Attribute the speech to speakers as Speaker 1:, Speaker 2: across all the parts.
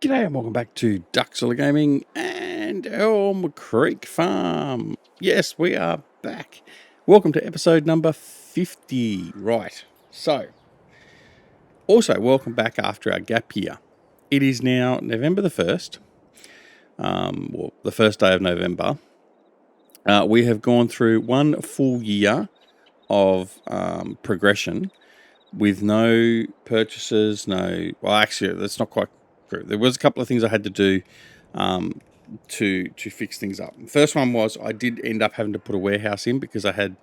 Speaker 1: G'day and welcome back to Duxilla Gaming and Elm Creek Farm. Yes, we are back. Welcome to episode number 50. Right, so, also welcome back after our gap year. It is now November the 1st, the first day of November. We have gone through one full year of progression with no purchases, actually, that's not quite true. There was a couple of things I had to do to fix things up. The first one was I did end up having to put a warehouse in because I had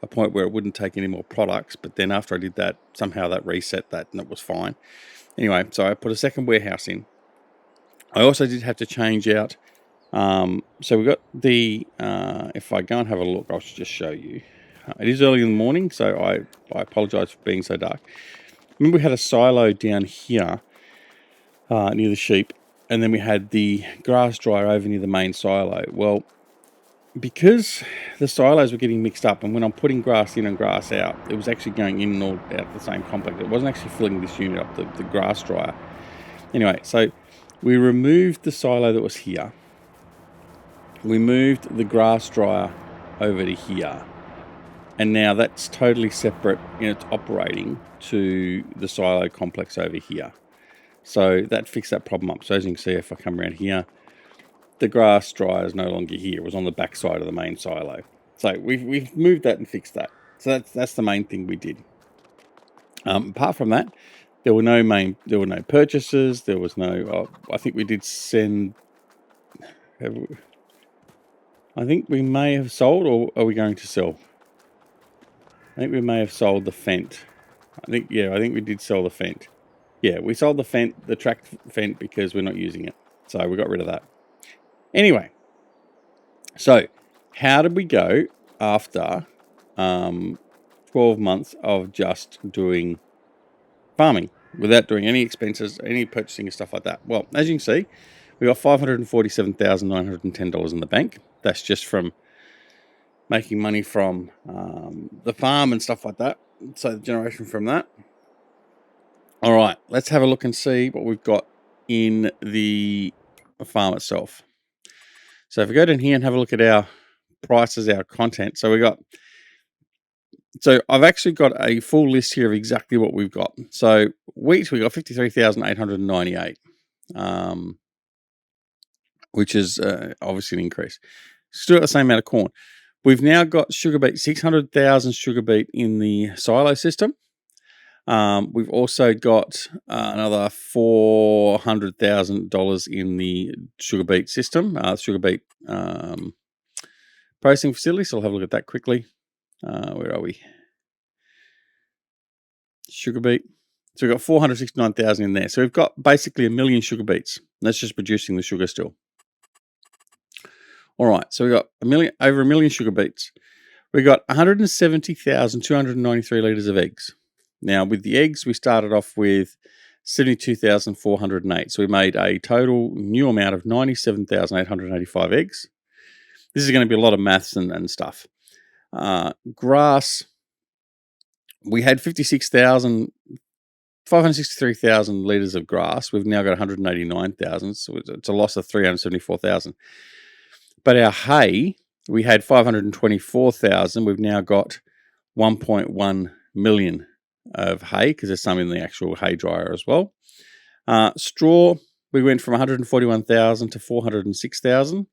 Speaker 1: a point where it wouldn't take any more products, but then after I did that, somehow that reset that and it was fine. Anyway, so I put a second warehouse in. I also did have to change out, so we got the, if I go and have a look, I'll just show you. It is early in the morning, so I apologise for being so dark. Remember we had a silo down here near the sheep, and then we had the grass dryer over near the main silo. Well, because the silos were getting mixed up, and when I'm putting grass in and grass out, it was actually going in and all out the same complex. It wasn't actually filling this unit up, the grass dryer. Anyway, so we removed the silo that was here. We moved the grass dryer over to here. And now that's totally separate in its operating to the silo complex over here. So that fixed that problem up. So as you can see, if I come around here, the grass dryer is no longer here. It was on the back side of the main silo. So we've moved that and fixed that. So that's the main thing we did. Apart from that, there were no purchases. There was no. I think we did send. I think we may have sold, or are we going to sell? I think we may have sold the Fent. I think we did sell the Fent. Yeah, we sold the Fent, the Trac Fent, because we're not using it. So we got rid of that. Anyway, so how did we go after 12 months of just doing farming without doing any expenses, any purchasing and stuff like that? Well, as you can see, we got $547,910 in the bank. That's just from making money from the farm and stuff like that. So the generation from that. All right, let's have a look and see what we've got in the farm itself. So if we go down here and have a look at our prices, our content. So I've actually got a full list here of exactly what we've got. So wheat, we got 53,898, which is obviously an increase. Still got the same amount of corn. We've now got sugar beet, 600,000 sugar beet in the silo system. We've also got another $400,000 in the sugar beet system, sugar beet processing facility. So I'll have a look at that quickly. Where are we? Sugar beet. So we've got 469,000 in there. So we've got basically 1 million sugar beets. That's just producing the sugar still. All right, so we got over 1 million sugar beets. We got 170,293 litres of eggs. Now, with the eggs, we started off with 72,408. So we made a total new amount of 97,885 eggs. This is going to be a lot of maths and stuff. Grass, we had 563,000 litres of grass. We've now got 189,000, so it's a loss of 374,000. But our hay, we had 524,000. We've now got 1.1 million of hay because there's some in the actual hay dryer as well. Straw, we went from 141,000 to 406,000.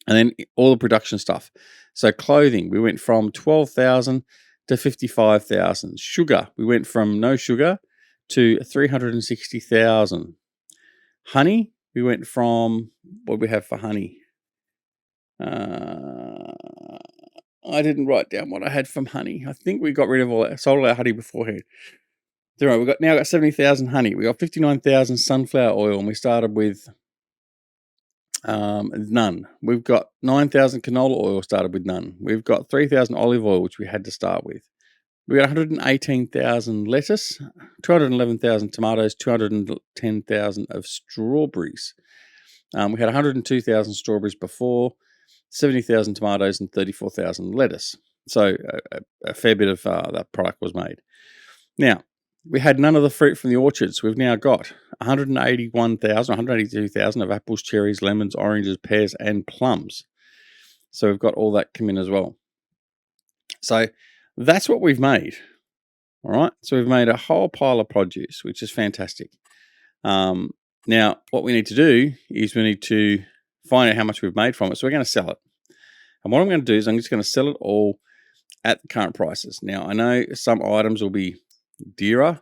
Speaker 1: And then all the production stuff. So clothing, we went from 12,000 to 55,000. Sugar, we went from no sugar to 360,000. Honey, we went from, what do we have for honey? I didn't write down what I had from honey. I think we got rid of sold our honey beforehand. There we now got 70,000 honey. We got 59,000 sunflower oil, and we started with none. We've got 9,000 canola oil, started with none. We've got 3,000 olive oil, which we had to start with. We got 118,000 lettuce, 211,000 tomatoes, 210,000 of strawberries. We had 102,000 strawberries before, 70,000 tomatoes, and 34,000 lettuce. So a fair bit of that product was made. Now, we had none of the fruit from the orchards. We've now got 182,000 of apples, cherries, lemons, oranges, pears, and plums. So we've got all that come in as well. So that's what we've made. All right. So we've made a whole pile of produce, which is fantastic. Now, what we need to do is we need to find out how much we've made from it. So we're going to sell it. And what I'm going to do is I'm just going to sell it all at the current prices. Now, I know some items will be dearer,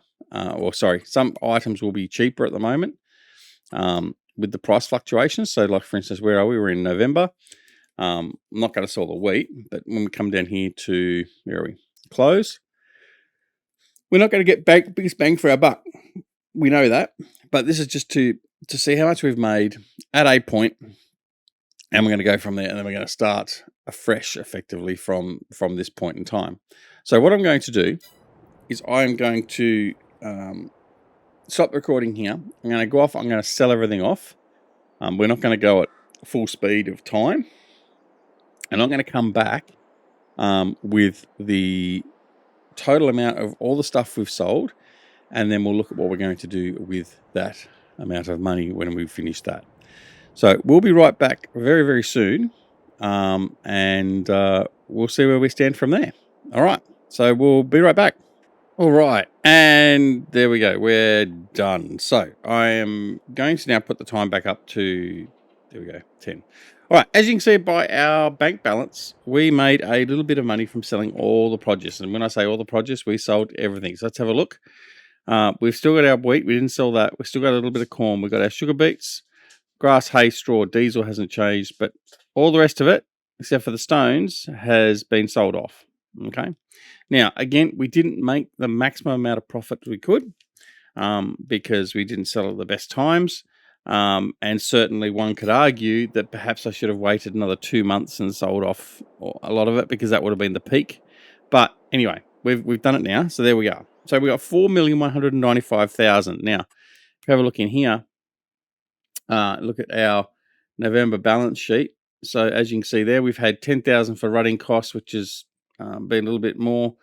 Speaker 1: some items will be cheaper at the moment with the price fluctuations. So like, for instance, where are we? We're in November. I'm not going to sell the wheat, but when we come down here to, where are we? Close. We're not going to get biggest bang for our buck. We know that, but this is just to see how much we've made at a point, and we're going to go from there, and then we're going to start afresh, effectively from this point in time. So what I'm going to do is I'm going to stop recording here. I'm going to go off. I'm going to sell everything off. We're not going to go at full speed of time, and I'm going to come back with the total amount of all the stuff we've sold, and then we'll look at what we're going to do with that amount of money when we finish that. So we'll be right back very, very soon, and we'll see where we stand from there. All right, so we'll be right back. All right, and there we go. We're done. So I am going to now put the time back up to, there we go, 10. All right, as you can see by our bank balance, we made a little bit of money from selling all the produce. And when I say all the produce, we sold everything. So let's have a look. We've still got our wheat. We didn't sell that. We've still got a little bit of corn. We've got our sugar beets, grass, hay, straw, diesel hasn't changed, but all the rest of it, except for the stones, has been sold off. Okay. Now, again, we didn't make the maximum amount of profit we could because we didn't sell at the best times. And certainly one could argue that perhaps I should have waited another 2 months and sold off a lot of it, because that would have been the peak. But anyway, we've done it now. So there we go. So we got 4,195,000. Now, if you have a look in here, look at our November balance sheet. So as you can see there, we've had 10,000 for running costs, which has been a little bit more.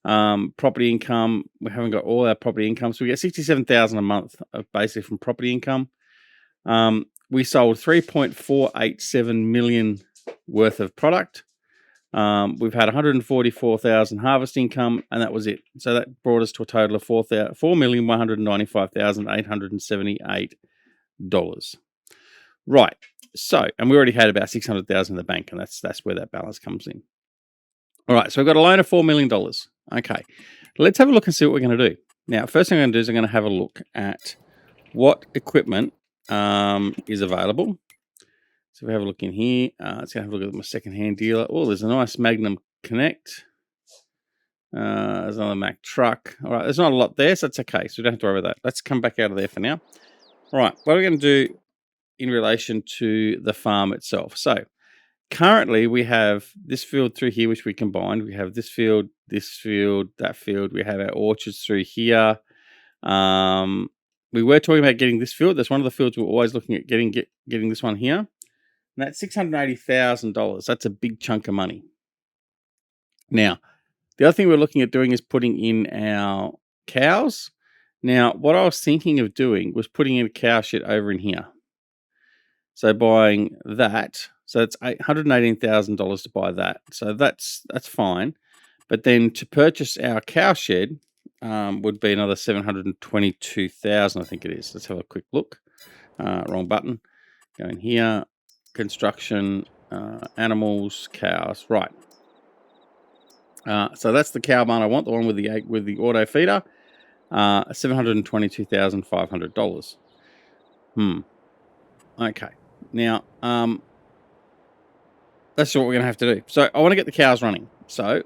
Speaker 1: Property income, we haven't got all our property income. So we get 67,000 a month basically from property income. We sold 3.487 million worth of product. We've had 144,000 harvest income, and that was it. So that brought us to a total of $4,195,878. Right. So, and we already had about 600,000 in the bank, and that's where that balance comes in. All right. So we've got a loan of $4 million. Okay. Let's have a look and see what we're going to do. Now, first thing I'm going to do is I'm going to have a look at what equipment is available. So we have a look in here. Let's have a look at my second-hand dealer. Oh, there's a nice Magnum Connect. There's another Mack truck. All right, there's not a lot there, so that's okay. So we don't have to worry about that. Let's come back out of there for now. All right, what are we going to do in relation to the farm itself? So currently we have this field through here, which we combined. We have this field, that field. We have our orchards through here. We were talking about getting this field. That's one of the fields we're always looking at getting this one here. And that's $680,000. That's a big chunk of money. Now, the other thing we're looking at doing is putting in our cows. Now, what I was thinking of doing was putting in a cow shed over in here. So buying that, so it's $118,000 to buy that. So that's fine. But then to purchase our cow shed would be another $722,000, I think it is. Let's have a quick look. Wrong button. Go in here. Construction, animals, cows. Right. So that's the cow barn I want, the one with the auto feeder. $722,500. Okay. Now, that's what we're going to have to do. So I want to get the cows running. So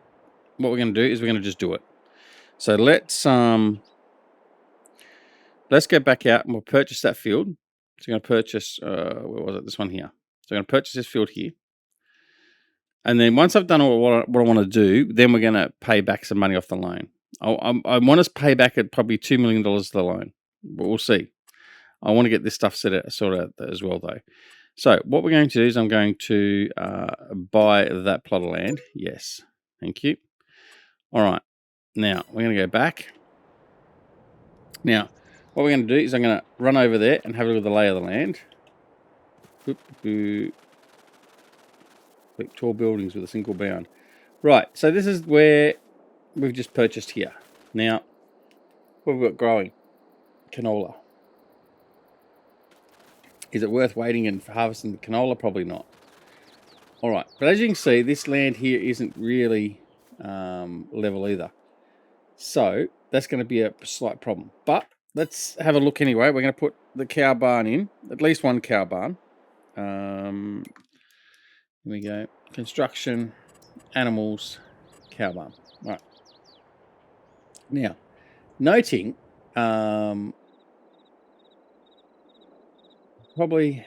Speaker 1: what we're going to do is we're going to just do it. So let's go back out and we'll purchase that field. So we're going to purchase, where was it? This one here. So I'm going to purchase this field here. And then once I've done what I want to do, then we're going to pay back some money off the loan. I want to pay back at probably $2 million of the loan. But we'll see. I want to get this stuff sorted out as well, though. So what we're going to do is I'm going to buy that plot of land. Yes. Thank you. All right. Now, we're going to go back. Now, what we're going to do is I'm going to run over there and have a look at the lay of the land. Like tall buildings with a single bound. Right, so this is where we've just purchased here. Now, what have we got growing? Canola. Is it worth waiting and harvesting the canola? Probably not. All right, but as you can see, this land here isn't really level either. So that's going to be a slight problem. But let's have a look anyway. We're going to put the cow barn in, at least one cow barn. Here we go. Construction, animals, cow barn. Right. Now, noting, probably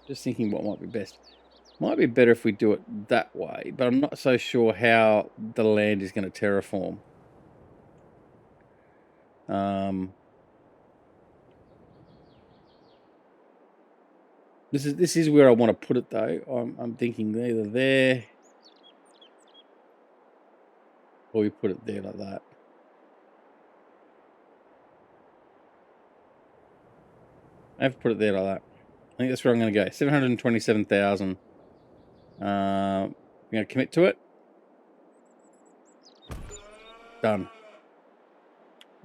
Speaker 1: just thinking what might be best. Might be better if we do it that way, but I'm not so sure how the land is going to terraform. This is where I want to put it though. I'm thinking either there, or we put it there like that. I have to put it there like that. I think that's where I'm going to go. 727,000. I'm going to commit to it. Done.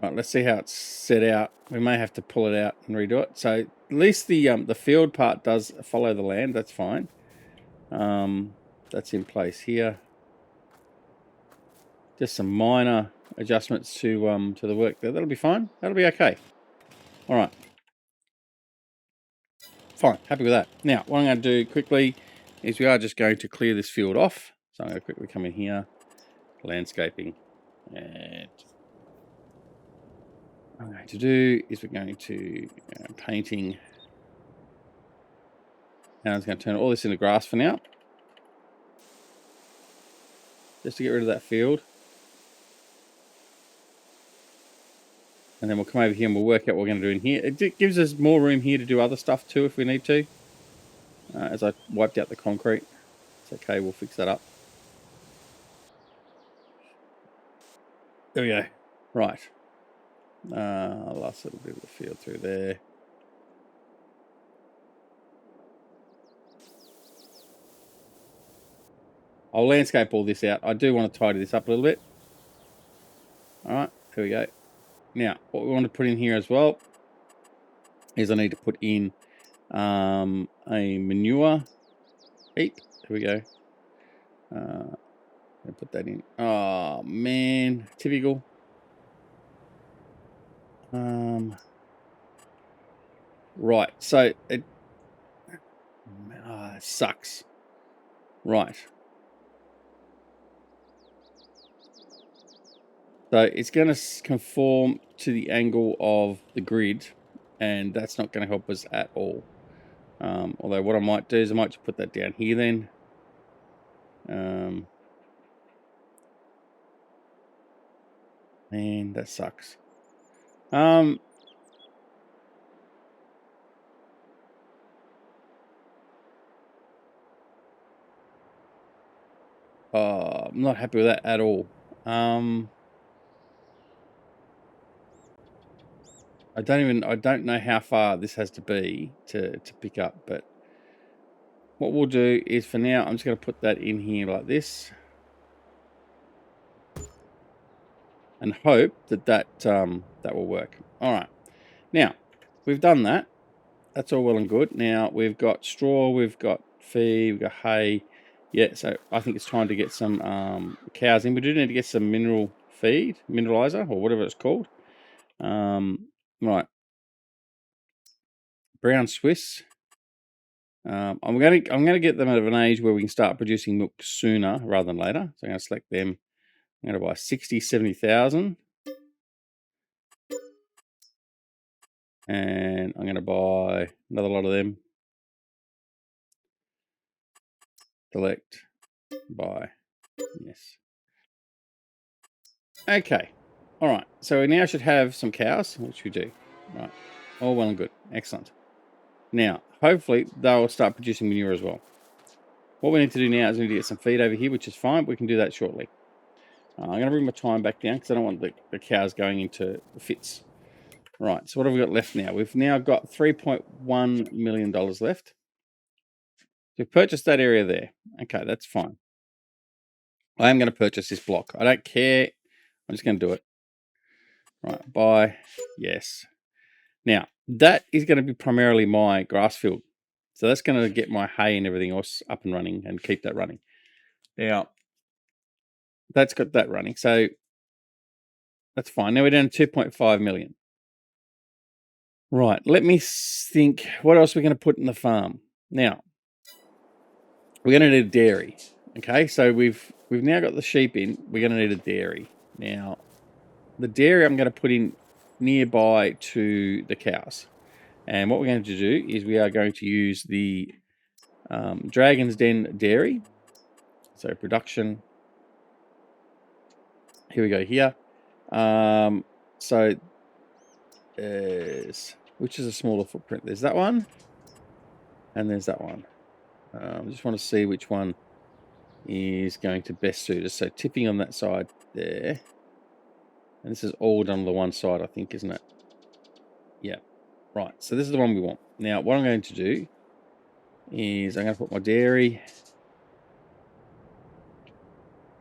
Speaker 1: Right, let's see how it's set out. We may have to pull it out and redo it. So at least the field part does follow the land. That's fine. That's in place here. Just some minor adjustments to the work there. That'll be fine. That'll be okay. All right. Fine. Happy with that. Now, what I'm going to do quickly is we are just going to clear this field off. So I'm going to quickly come in here, landscaping, and what I'm going to do is we're going to painting. And I'm just going to turn all this into grass for now, just to get rid of that field. And then we'll come over here and we'll work out what we're going to do in here. It gives us more room here to do other stuff too if we need to. As I wiped out the concrete. It's okay, we'll fix that up. There we go. Right. Last little bit of the field through there. I'll landscape all this out. I do want to tidy this up a little bit. Alright, here we go. Now, what we want to put in here as well is I need to put in a manure heap. Here we go. I'll put that in. Oh, man. Typical. Right, so it sucks. Right. So it's going to conform to the angle of the grid, and that's not going to help us at all. Although what I might do is I might just put that down here then. Man, that sucks. I'm not happy with that at all. I don't know how far this has to be to pick up, but what we'll do is for now, I'm just going to put that in here like this. And hope that will work. All right. Now, we've done that. That's all well and good. Now, we've got straw, we've got feed, we've got hay. Yeah, so I think it's time to get some cows in. We do need to get some mineral feed, mineralizer, or whatever it's called. Right. Brown Swiss. I'm gonna get them at an age where we can start producing milk sooner rather than later. So I'm gonna select them. I'm gonna buy 60, 70,000. And I'm gonna buy another lot of them. Select, buy, yes. Okay, all right. So we now should have some cows, which we do. Right, all well and good, excellent. Now, hopefully they'll start producing manure as well. What we need to do now is we need to get some feed over here, which is fine. We can do that shortly. I'm going to bring my time back down because I don't want the cows going into fits. Right, so what have we got left now? We've now got $3.1 million left. We've purchased that area there. Okay, that's fine. I am going to purchase this block. I don't care. I'm just going to do it. Right, buy. Yes. Now, that is going to be primarily my grass field. So that's going to get my hay and everything else up and running and keep that running. Now, that's got that running. So that's fine. Now we're down to 2.5 million. Right, let me think. What else are we going to put in the farm? Now, we're going to need a dairy. Okay, so we've now got the sheep in. We're going to need a dairy. Now, the dairy I'm going to put in nearby to the cows. And what we're going to do is we are going to use the Dragon's Den dairy. So production. Here we go here. So which is a smaller footprint? There's that one. And there's that one. I just want to see which one is going to best suit us. So tipping on that side there. And this is all done on the one side, I think, isn't it? Yeah. Right. So this is the one we want. Now, what I'm going to do is I'm going to put my dairy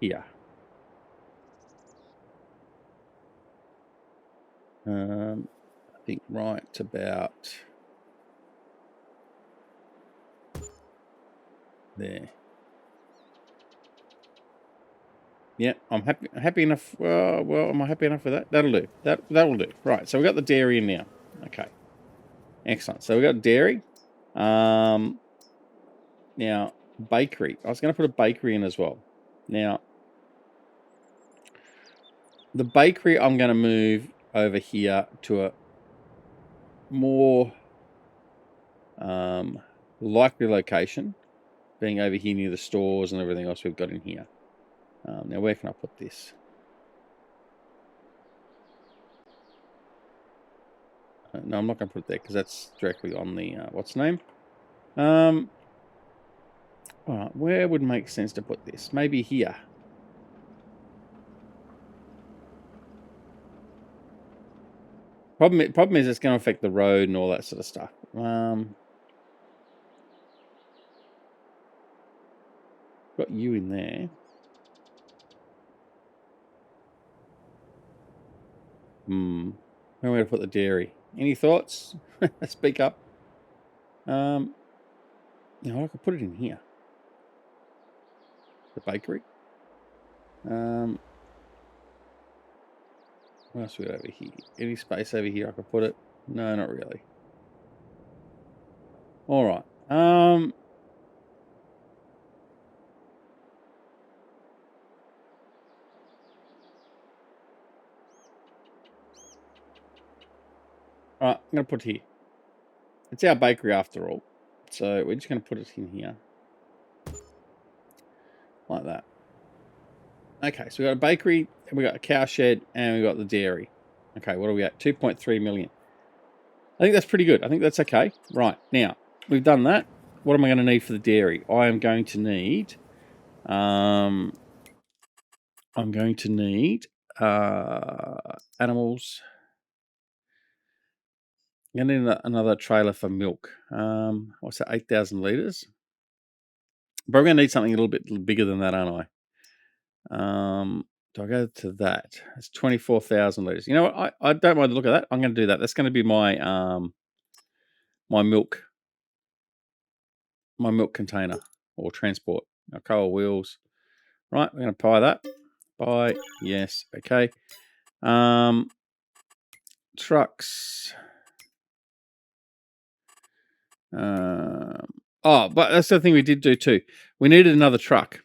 Speaker 1: here. I think right about there. Yeah, I'm happy enough. Well, am I happy enough with that? That'll do. That'll do. Right. So we got the dairy in now. Okay. Excellent. So we got dairy. Now bakery. I was going to put a bakery in as well. Now the bakery I'm going to move over here to a more likely location, being over here near the stores and everything else we've got in here. Now where can I put this? No, I'm not going to put it there because that's directly on the what's the name? All right, where would make sense to put this? Maybe here. Problem is it's going to affect the road and all that sort of stuff. Got you in there. Where am I going to put the dairy? Any thoughts? Speak up. No, I could put it in here. The bakery. What else we got over here? Any space over here I could put it? No, not really. All right. All right, I'm going to put it here. It's our bakery after all. So we're just going to put it in here. Like that. Okay, so we got a bakery, and we got a cow shed, and we got the dairy. Okay, what are we at? 2.3 million. I think that's pretty good. I think that's okay. Right, now, we've done that. What am I going to need for the dairy? I am going to need... I'm going to need animals. I'm going to need another trailer for milk. What's that, 8,000 litres? But I'm going to need something a little bit bigger than that, aren't I? Do I go to that? It's 24,000 litres. You know what? I don't mind the look of that. I'm going to do that. That's going to be my my milk container or transport. Coal wheels. Right, we're going to buy that. Buy, yes, okay. Trucks. But that's the thing we did do too. We needed another truck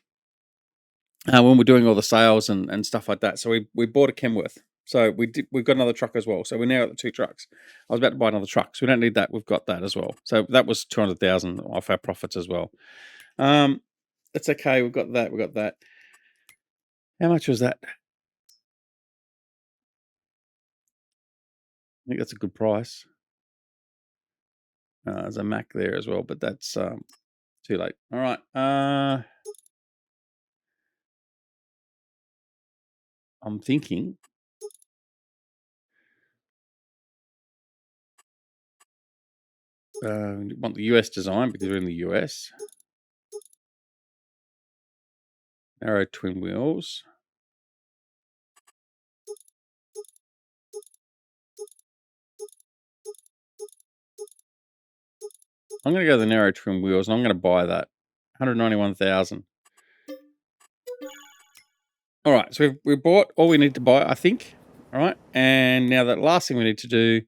Speaker 1: when we're doing all the sales and stuff like that. So we bought a Kenworth. So we've got another truck as well. So we now got the two trucks. I was about to buy another truck, so we don't need that. We've got that as well. So that was 200,000 off our profits as well. It's okay. We've got that. We've got that. How much was that? I think that's a good price. There's a Mac there as well, but that's too late. All right. I'm thinking we want the US design because we're in the US. Narrow twin wheels. I'm going to go the narrow trim wheels, and I'm going to buy that. 191,000. All right, so we've bought all we need to buy, I think. All right, and now the last thing we need to do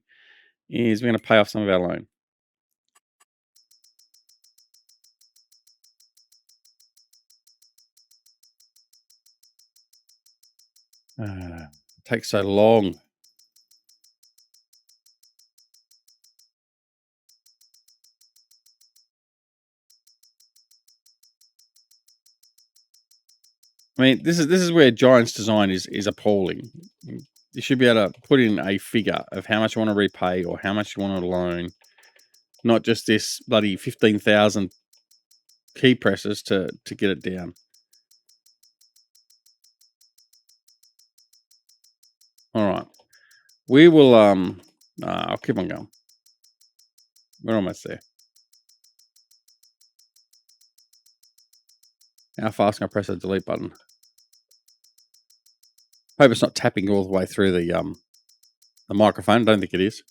Speaker 1: is we're going to pay off some of our loan. It takes so long. I mean, this is where Giant's design is appalling. You should be able to put in a figure of how much you want to repay or how much you want to loan, not just this bloody 15,000 key presses to get it down. All right, we will. I'll keep on going. We're almost there. How fast can I press the delete button? Hope it's not tapping all the way through the microphone. Don't think it is.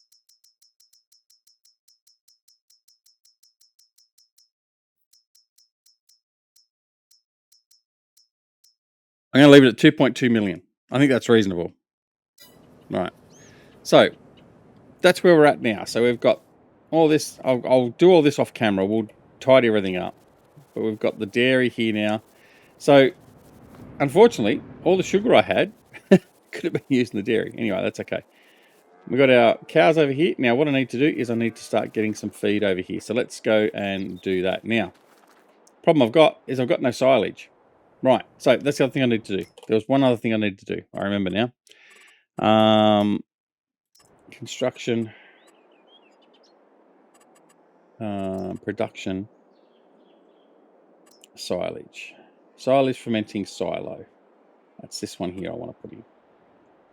Speaker 1: I'm going to leave it at 2.2 million. I think that's reasonable. Right. So that's where we're at now. So we've got all this. I'll do all this off camera. We'll tidy everything up. But we've got the dairy here now. So unfortunately, all the sugar I had could have been used in the dairy. Anyway, that's okay. We've got our cows over here. Now what I need to do is I need to start getting some feed over here. So let's go and do that now. Problem I've got is I've got no silage. Right, so that's the other thing I need to do. There was one other thing I need to do. I remember now. Construction. Production. Silage. Silage fermenting silo. That's this one here I want to put in.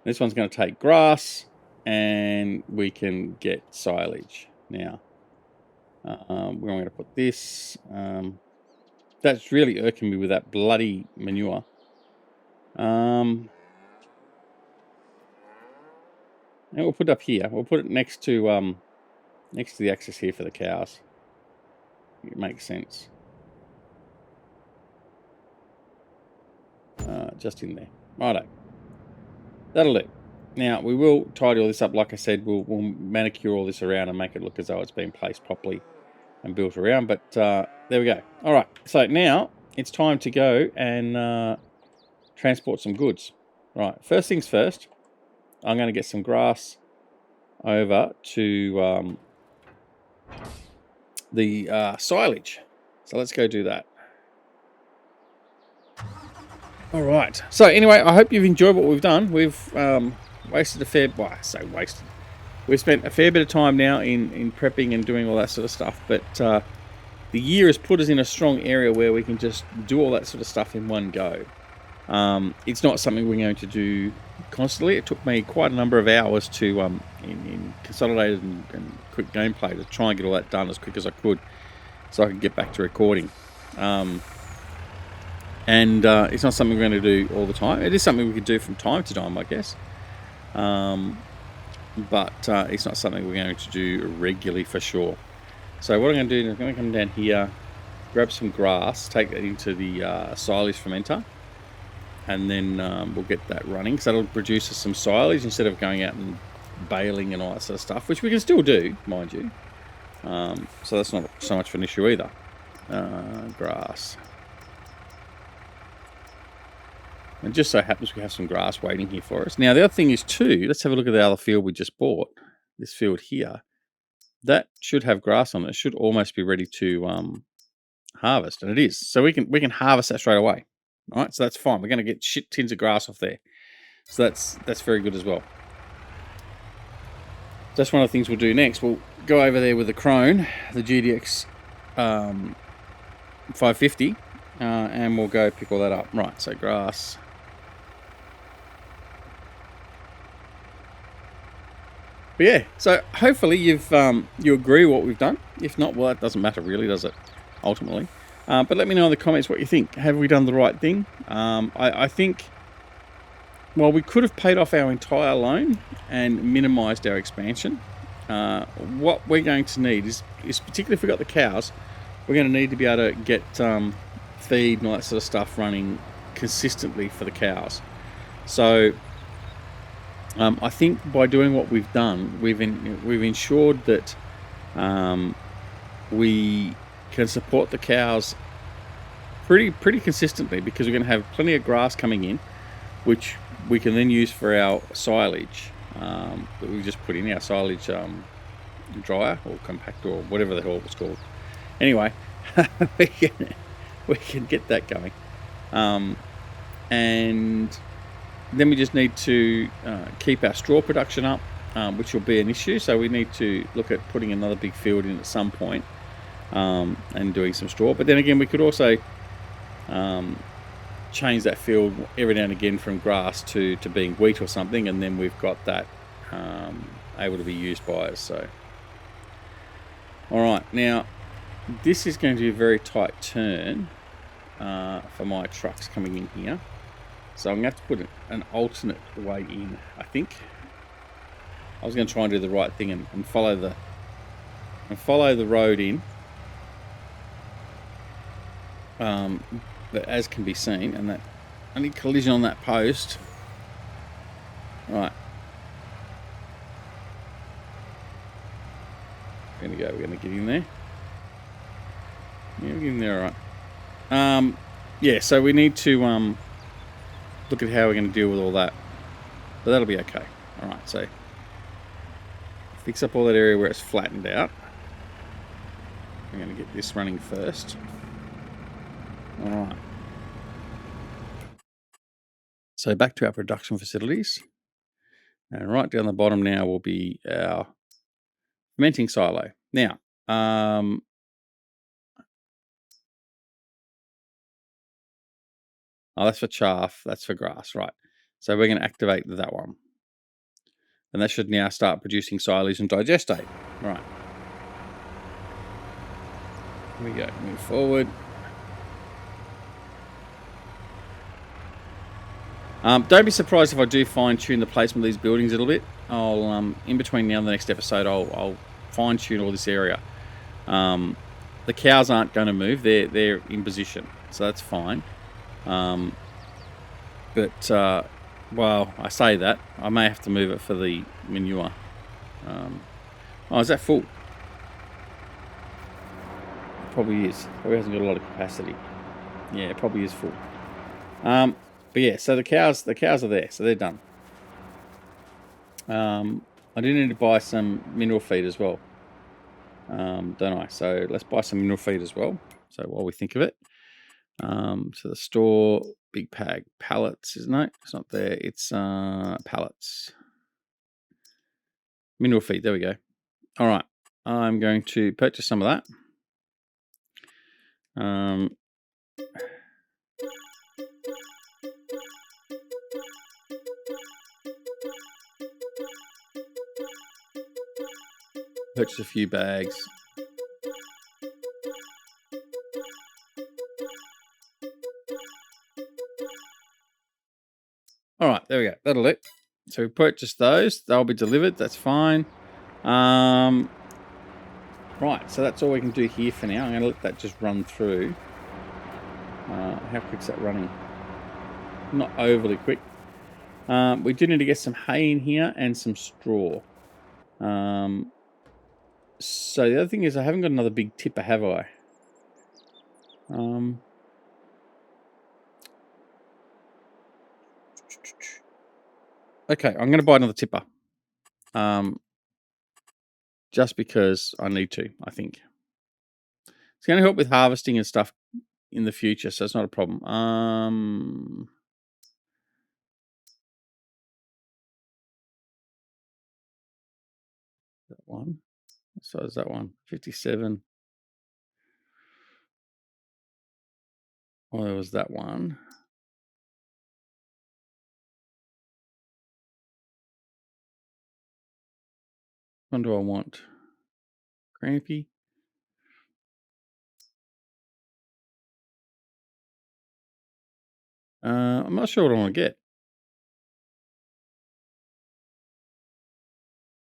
Speaker 1: This one's going to take grass and we can get silage. Now, where I'm going to put this. That's really irking me with that bloody manure. And we'll put it up here. We'll put it next to the axis here for the cows. It makes sense. Just in there. Righto. That'll do. Now, we will tidy all this up. Like I said, we'll manicure all this around and make it look as though it's been placed properly and built around. But there we go. All right. So now it's time to go and transport some goods. Right. First things first, I'm going to get some grass over to the silage. So let's go do that. All right. So anyway, I hope you've enjoyed what we've done. We've wasted a fair... Well, I say wasted. We've spent a fair bit of time now in prepping and doing all that sort of stuff. But the year has put us in a strong area where we can just do all that sort of stuff in one go. It's not something we're going to do constantly. It took me quite a number of hours to in consolidated and quick gameplay to try and get all that done as quick as I could so I could get back to recording. And it's not something we're going to do all the time. It is something we could do from time to time, I guess. But it's not something we're going to do regularly for sure. So what I'm going to do is I'm going to come down here, grab some grass, take that into the silage fermenter, and then we'll get that running. So that'll produce us some silage instead of going out and baling and all that sort of stuff, which we can still do, mind you. So that's not so much of an issue either. Grass. And just so happens we have some grass waiting here for us. Now, the other thing is too, let's have a look at the other field we just bought. This field here. That should have grass on it. It should almost be ready to harvest, and it is. So we can harvest that straight away. All right, so that's fine. We're going to get shit tins of grass off there. So that's very good as well. That's one of the things we'll do next. We'll go over there with the Crone, the GDX 550, and we'll go pick all that up. Right, so grass. But yeah, so hopefully you agree with what we've done. If not, well, it doesn't matter really, does it? Ultimately, but let me know in the comments what you think. Have we done the right thing? I think. Well, we could have paid off our entire loan and minimised our expansion. What we're going to need is particularly if we've got the cows, we're going to need to be able to get feed and all that sort of stuff running consistently for the cows. So I think by doing what we've done, we've ensured that we can support the cows pretty consistently, because we're going to have plenty of grass coming in, which we can then use for our silage that we just put in our silage dryer or compactor or whatever the hell it was called. Anyway, we can get that going, and then we just need to keep our straw production up, which will be an issue. So we need to look at putting another big field in at some point and doing some straw. But then again, we could also change that field every now and again from grass to being wheat or something, and then we've got that able to be used by us. So, all right, now this is going to be a very tight turn for my trucks coming in here, so I'm going to have to put an alternate way in. I think I was going to try and do the right thing and follow the road in. But as can be seen, and that only collision on that post. Right. We're going to go. We're going to get in there. Yeah, we're in there, all right. Yeah, so we need to look at how we're going to deal with all that. But that'll be okay. All right, so fix up all that area where it's flattened out. I'm going to get this running first. All right. So back to our production facilities. And right down the bottom now will be our fermenting silo. Now, oh, that's for chaff. That's for grass, right? So we're going to activate that one. And that should now start producing silage and digestate. Right. Here we go. Move forward. Don't be surprised if I do fine-tune the placement of these buildings a little bit. I'll in between now and the next episode, I'll fine-tune all this area. The cows aren't going to move; they're in position, so that's fine. But well, I say that I may have to move it for the manure. Oh, is that full? It probably is. Probably hasn't got a lot of capacity. Yeah, it probably is full. But yeah, so the cows are there, so they're done. I do need to buy some mineral feed as well, don't I? So let's buy some mineral feed as well. So while we think of it, to the store, big bag pallets, isn't it? It's not there. It's pallets. Mineral feed. There we go. All right, I'm going to purchase some of that. Purchase a few bags. All right, there we go. That'll do. So we purchased those. They'll be delivered. That's fine. Right, so that's all we can do here for now. I'm going to let that just run through. How quick's that running? Not overly quick. We do need to get some hay in here and some straw. So the other thing is I haven't got another big tipper, have I? Okay, I'm going to buy another tipper. Just because I need to, I think. It's going to help with harvesting and stuff in the future, so it's not a problem. That one. So is that one 57? Oh, there was that one. one do I want? Crampy. I'm not sure what I want to get.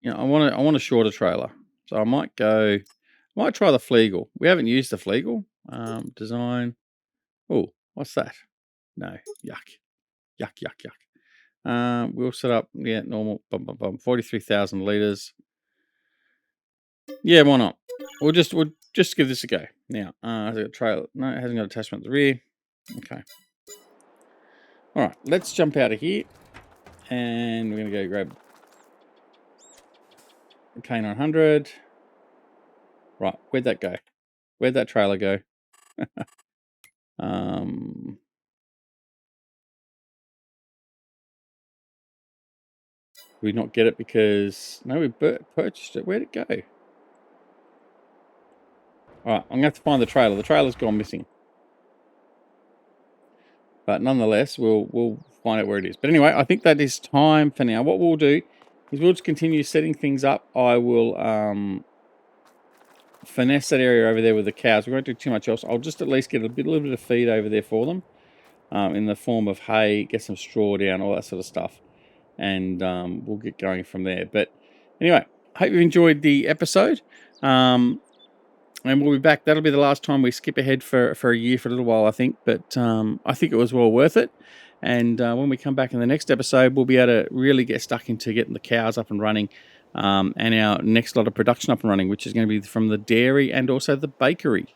Speaker 1: I want a shorter trailer. So I might try the Flegel. We haven't used the Flegel. Design. Oh, what's that? No, yuck. Yuck, yuck, yuck. We'll set up, normal, 43,000 litres. Yeah, why not? We'll just give this a go. Now, has it got a trailer? No, it hasn't got attachment at the rear. Okay. All right, let's jump out of here. And we're going to go grab the K900. Right, where'd that go? Where'd that trailer go? We not get it because... No, we purchased it. Where'd it go? All right, I'm going to have to find the trailer. The trailer's gone missing. But nonetheless, we'll find out where it is. But anyway, I think that is time for now. What we'll do is we'll just continue setting things up. I will finesse that area over there with the cows. We won't do too much else. I'll just at least get a little bit of feed over there for them in the form of hay, get some straw down, all that sort of stuff. And we'll get going from there. But anyway, hope you enjoyed the episode. And we'll be back. That'll be the last time we skip ahead for a year, for a little while, I think. But I think it was well worth it. And when we come back in the next episode, we'll be able to really get stuck into getting the cows up and running and our next lot of production up and running, which is going to be from the dairy and also the bakery.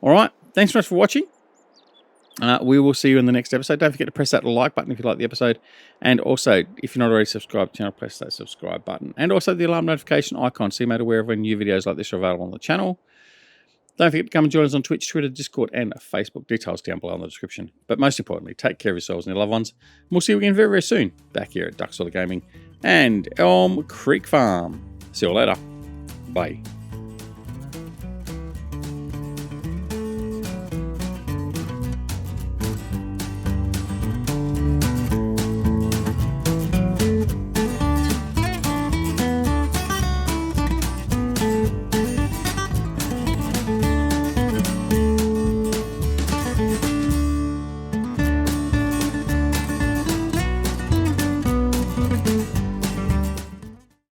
Speaker 1: All right. Thanks so much for watching. We will see you in the next episode. Don't forget to press that like button if you like the episode. And also, if you're not already subscribed to the channel, press that subscribe button. And also the alarm notification icon so you're made aware of when new videos like this are available on the channel. Don't forget to come and join us on Twitch, Twitter, Discord, and Facebook. Details down below in the description. But most importantly, take care of yourselves and your loved ones. And we'll see you again very, very soon back here at Duck Gaming and Elm Creek Farm. See you all later. Bye.